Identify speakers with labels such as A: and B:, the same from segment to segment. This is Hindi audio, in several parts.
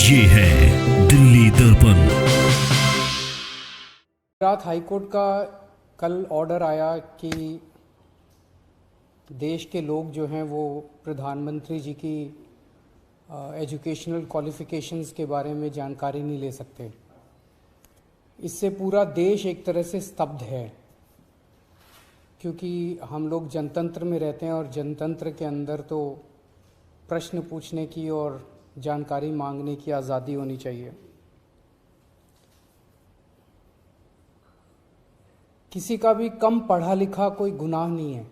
A: ये है दिल्ली दर्पण।
B: गुजरात हाईकोर्ट का कल ऑर्डर आया कि देश के लोग जो हैं वो प्रधानमंत्री जी की एजुकेशनल क्वालिफ़िकेशंस के बारे में जानकारी नहीं ले सकते। इससे पूरा देश एक तरह से स्तब्ध है, क्योंकि हम लोग जनतंत्र में रहते हैं और जनतंत्र के अंदर तो प्रश्न पूछने की और जानकारी मांगने की आज़ादी होनी चाहिए। किसी का भी कम पढ़ा लिखा कोई गुनाह नहीं है,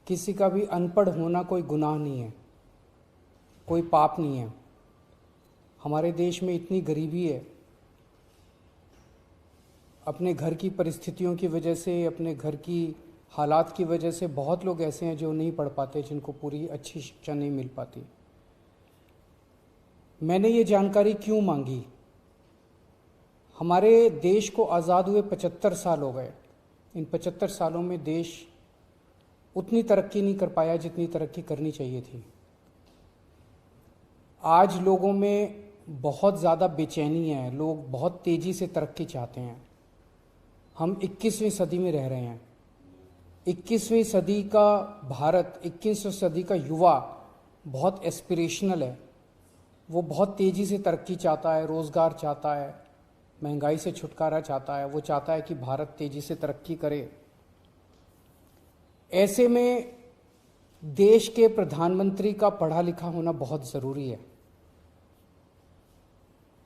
B: किसी का भी अनपढ़ होना कोई गुनाह नहीं है, कोई पाप नहीं है। हमारे देश में इतनी गरीबी है, अपने घर की परिस्थितियों की वजह से, अपने घर की हालात की वजह से बहुत लोग ऐसे हैं जो नहीं पढ़ पाते, जिनको पूरी अच्छी शिक्षा नहीं मिल पाती। मैंने ये जानकारी क्यों मांगी? हमारे देश को आज़ाद हुए 75 साल हो गए। इन 75 सालों में देश उतनी तरक्की नहीं कर पाया जितनी तरक्की करनी चाहिए थी। आज लोगों में बहुत ज़्यादा बेचैनी है, लोग बहुत तेज़ी से तरक्की चाहते हैं। हम 21वीं सदी में रह रहे हैं। 21वीं सदी का भारत, 21वीं सदी का युवा बहुत एस्पिरेशनल है। वो बहुत तेज़ी से तरक्की चाहता है, रोज़गार चाहता है, महंगाई से छुटकारा चाहता है। वो चाहता है कि भारत तेज़ी से तरक्की करे। ऐसे में देश के प्रधानमंत्री का पढ़ा लिखा होना बहुत ज़रूरी है।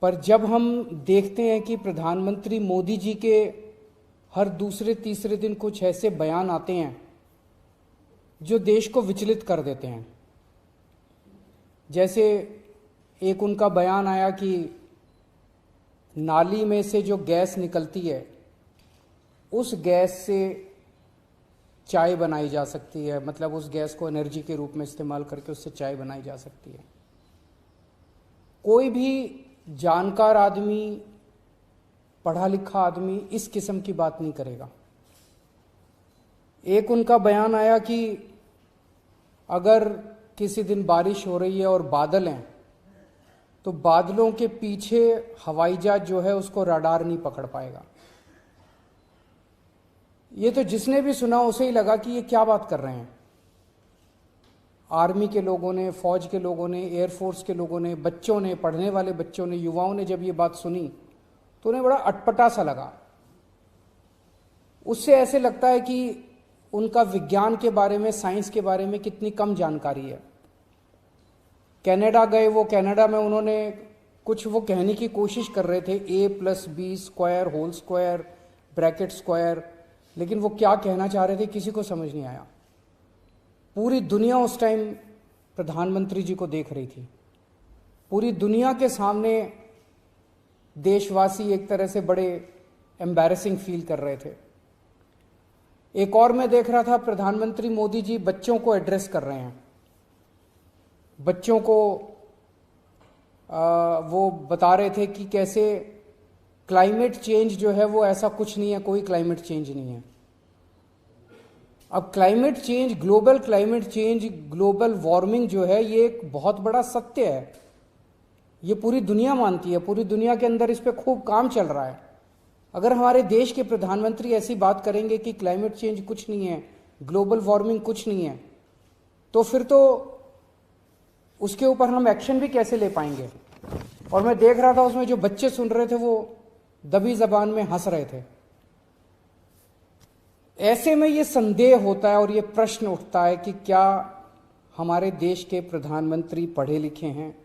B: पर जब हम देखते हैं कि प्रधानमंत्री मोदी जी के हर दूसरे तीसरे दिन कुछ ऐसे बयान आते हैं जो देश को विचलित कर देते हैं। जैसे एक उनका बयान आया कि नाली में से जो गैस निकलती है, उस गैस से चाय बनाई जा सकती है, मतलब उस गैस को एनर्जी के रूप में इस्तेमाल करके उससे चाय बनाई जा सकती है। कोई भी जानकार आदमी, पढ़ा लिखा आदमी इस किस्म की बात नहीं करेगा। एक उनका बयान आया कि अगर किसी दिन बारिश हो रही है और बादल हैं, तो बादलों के पीछे हवाई जहाज जो है उसको रडार नहीं पकड़ पाएगा। ये तो जिसने भी सुना उसे ही लगा कि ये क्या बात कर रहे हैं। आर्मी के लोगों ने, फौज के लोगों ने, एयरफोर्स के लोगों ने, बच्चों ने, पढ़ने वाले बच्चों ने, युवाओं ने जब ये बात सुनी तो उन्हें बड़ा अटपटा सा लगा। उससे ऐसे लगता है कि उनका विज्ञान के बारे में, साइंस के बारे में कितनी कम जानकारी है। कनाडा गए, वो कनाडा में उन्होंने कुछ वो कहने की कोशिश कर रहे थे, a+b² whole square bracket square, लेकिन वो क्या कहना चाह रहे थे किसी को समझ नहीं आया। पूरी दुनिया उस टाइम प्रधानमंत्री जी को देख रही थी। पूरी दुनिया के सामने देशवासी एक तरह से बड़े एम्बैरेसिंग फील कर रहे थे। एक और मैं देख रहा था, प्रधानमंत्री मोदी जी बच्चों को एड्रेस कर रहे हैं। बच्चों को वो बता रहे थे कि कैसे क्लाइमेट चेंज जो है वो ऐसा कुछ नहीं है, कोई क्लाइमेट चेंज नहीं है। अब climate change, global climate change, global warming जो है ये एक बहुत बड़ा सत्य है। ये पूरी दुनिया मानती है, पूरी दुनिया के अंदर इस पे खूब काम चल रहा है। अगर हमारे देश के प्रधानमंत्री ऐसी बात करेंगे कि क्लाइमेट चेंज कुछ नहीं है, ग्लोबल वार्मिंग कुछ नहीं है, तो फिर तो उसके ऊपर हम एक्शन भी कैसे ले पाएंगे। और मैं देख रहा था उसमें जो बच्चे सुन रहे थे वो दबी जबान में हंस रहे थे। ऐसे में ये संदेह होता है और ये प्रश्न उठता है कि क्या हमारे देश के प्रधानमंत्री पढ़े लिखे हैं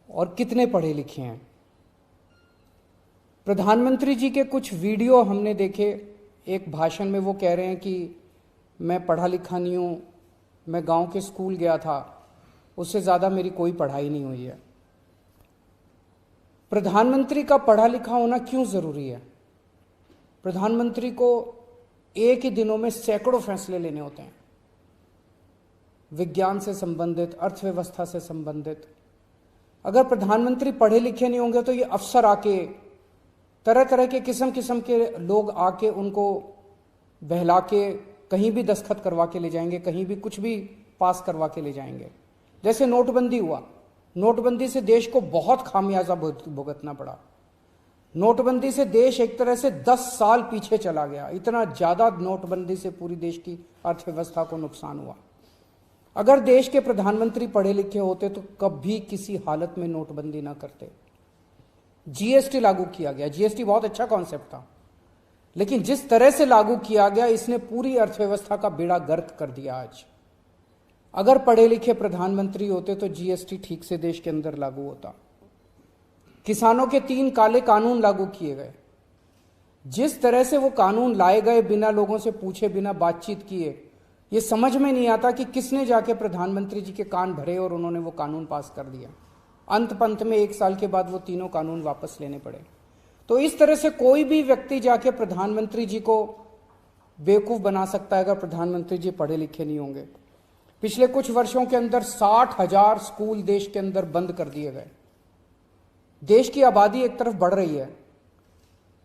B: और कितने पढ़े लिखे हैं। प्रधानमंत्री जी के कुछ वीडियो हमने देखे। एक भाषण में वो कह रहे हैं कि मैं पढ़ा लिखा नहीं हूँ, मैं गांव के स्कूल गया था, उससे ज़्यादा मेरी कोई पढ़ाई नहीं हुई है। प्रधानमंत्री का पढ़ा लिखा होना क्यों ज़रूरी है? प्रधानमंत्री को एक ही दिनों में सैकड़ों फैसले लेने होते हैं, विज्ञान से संबंधित, अर्थव्यवस्था से संबंधित। अगर प्रधानमंत्री पढ़े लिखे नहीं होंगे तो ये अफसर आके, तरह तरह के किस्म किस्म के लोग आके उनको बहला के कहीं भी दस्तखत करवा के ले जाएंगे, कहीं भी कुछ भी पास करवा के ले जाएंगे। जैसे नोटबंदी हुआ, नोटबंदी से देश को बहुत खामियाजा भुगतना पड़ा। नोटबंदी से देश एक तरह से 10 साल पीछे चला गया। इतना ज्यादा नोटबंदी से पूरी देश की अर्थव्यवस्था को नुकसान हुआ। अगर देश के प्रधानमंत्री पढ़े लिखे होते तो कभी किसी हालत में नोटबंदी ना करते। जीएसटी लागू किया गया। जीएसटी बहुत अच्छा कॉन्सेप्ट था, लेकिन जिस तरह से लागू किया गया इसने पूरी अर्थव्यवस्था का बेड़ा गर्क कर दिया। आज अगर पढ़े लिखे प्रधानमंत्री होते तो जीएसटी ठीक से देश के अंदर लागू होता। किसानों के 3 काले कानून लागू किए गए। जिस तरह से वो कानून लाए गए बिना लोगों से पूछे, बिना बातचीत किए, ये समझ में नहीं आता कि किसने जाके प्रधानमंत्री जी के कान भरे और उन्होंने वो कानून पास कर दिया। अंत पंत में 1 साल के बाद वो तीनों कानून वापस लेने पड़े। तो इस तरह से कोई भी व्यक्ति जाके प्रधानमंत्री जी को बेवकूफ बना सकता है अगर प्रधानमंत्री जी पढ़े लिखे नहीं होंगे। पिछले कुछ वर्षों के अंदर 60,000 स्कूल देश के अंदर बंद कर दिए गए। देश की आबादी एक तरफ बढ़ रही है,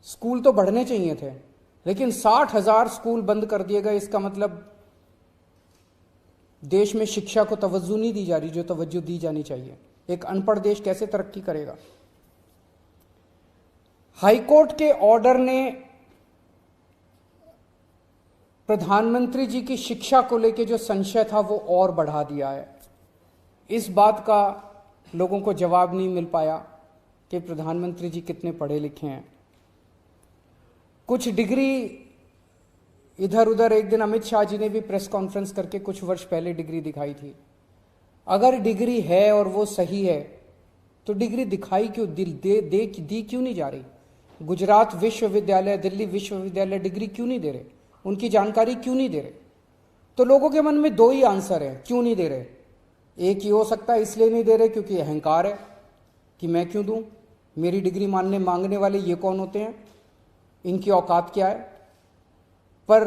B: स्कूल तो बढ़ने चाहिए थे, लेकिन 60,000 स्कूल बंद कर दिए गए। इसका मतलब देश में शिक्षा को तवज्जो नहीं दी जा रही जो तवज्जो दी जानी चाहिए। एक अनपढ़ देश कैसे तरक्की करेगा? हाईकोर्ट के ऑर्डर ने प्रधानमंत्री जी की शिक्षा को लेकर जो संशय था वो और बढ़ा दिया है। इस बात का लोगों को जवाब नहीं मिल पाया कि प्रधानमंत्री जी कितने पढ़े लिखे हैं। कुछ डिग्री इधर उधर, एक दिन अमित शाह जी ने भी प्रेस कॉन्फ्रेंस करके कुछ वर्ष पहले डिग्री दिखाई थी। अगर डिग्री है और वो सही है तो डिग्री दिखाई क्यों दी क्यों नहीं जा रही? गुजरात विश्वविद्यालय, दिल्ली विश्वविद्यालय डिग्री क्यों नहीं दे रहे? उनकी जानकारी क्यों नहीं दे रहे? तो लोगों के मन में 2 ही आंसर है क्यों नहीं दे रहे। एक ही हो सकता है इसलिए नहीं दे रहे क्योंकि अहंकार है कि मैं क्यों दूं, मेरी डिग्री मांगने वाले ये कौन होते हैं, इनकी औकात क्या है। पर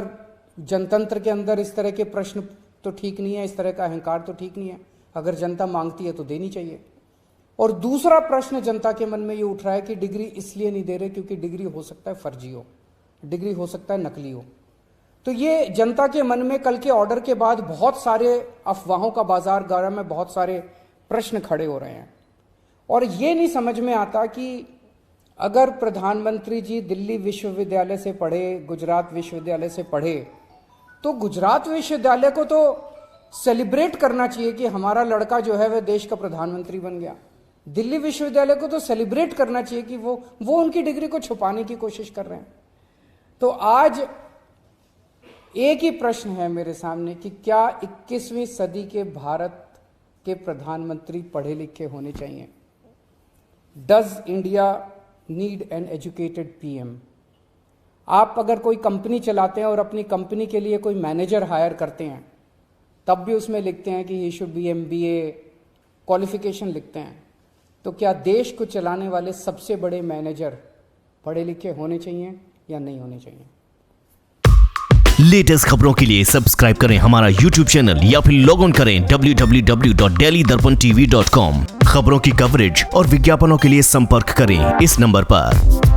B: जनतंत्र के अंदर इस तरह के प्रश्न तो ठीक नहीं है, इस तरह का अहंकार तो ठीक नहीं है। अगर जनता मांगती है तो देनी चाहिए। और दूसरा प्रश्न जनता के मन में ये उठ रहा है कि डिग्री इसलिए नहीं दे रहे क्योंकि डिग्री हो सकता है फर्जी हो, डिग्री हो सकता है नकली हो। तो ये जनता के मन में कल के ऑर्डर के बाद बहुत सारे अफवाहों का बाजार गर्म है, बहुत सारे प्रश्न खड़े हो रहे हैं। और ये नहीं समझ में आता कि अगर प्रधानमंत्री जी दिल्ली विश्वविद्यालय से पढ़े, गुजरात विश्वविद्यालय से पढ़े, तो गुजरात विश्वविद्यालय को तो सेलिब्रेट करना चाहिए कि हमारा लड़का जो है वह देश का प्रधानमंत्री बन गया। दिल्ली विश्वविद्यालय को तो सेलिब्रेट करना चाहिए कि वो उनकी डिग्री को छुपाने की कोशिश कर रहे हैं। तो आज एक ही प्रश्न है मेरे सामने कि क्या 21वीं सदी के भारत के प्रधानमंत्री पढ़े लिखे होने चाहिए? Does India need an educated PM? आप अगर कोई कंपनी चलाते हैं और अपनी कंपनी के लिए कोई मैनेजर हायर करते हैं, तब भी उसमें लिखते हैं कि he should be MBA qualification लिखते हैं। तो क्या देश को चलाने वाले सबसे बड़े मैनेजर पढ़े लिखे होने चाहिए या नहीं होने चाहिए?
A: लेटेस्ट खबरों के लिए सब्सक्राइब करें हमारा YouTube चैनल या फिर लॉग ऑन करें www.delhidarpantv.com। खबरों की कवरेज और विज्ञापनों के लिए संपर्क करें इस नंबर पर।